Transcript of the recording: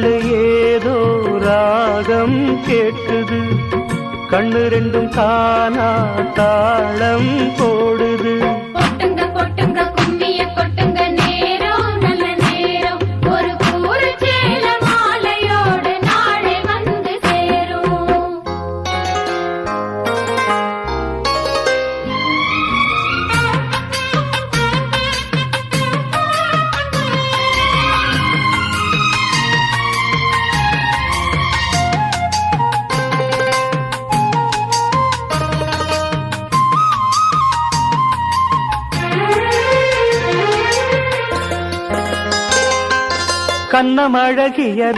உள்ளே ஏதோ ராகம் கேட்குது, கண்ணு ரெண்டும் தானா தாளம் போடுது. கொட்டுங்க கொட்டுங்க கும்மிய கொட்டுங்க, நேரம் நல்ல நேரம், ஒரு பூரு சேல மாலையோடு நாளை வந்து சேரும். கண்ணமழகிய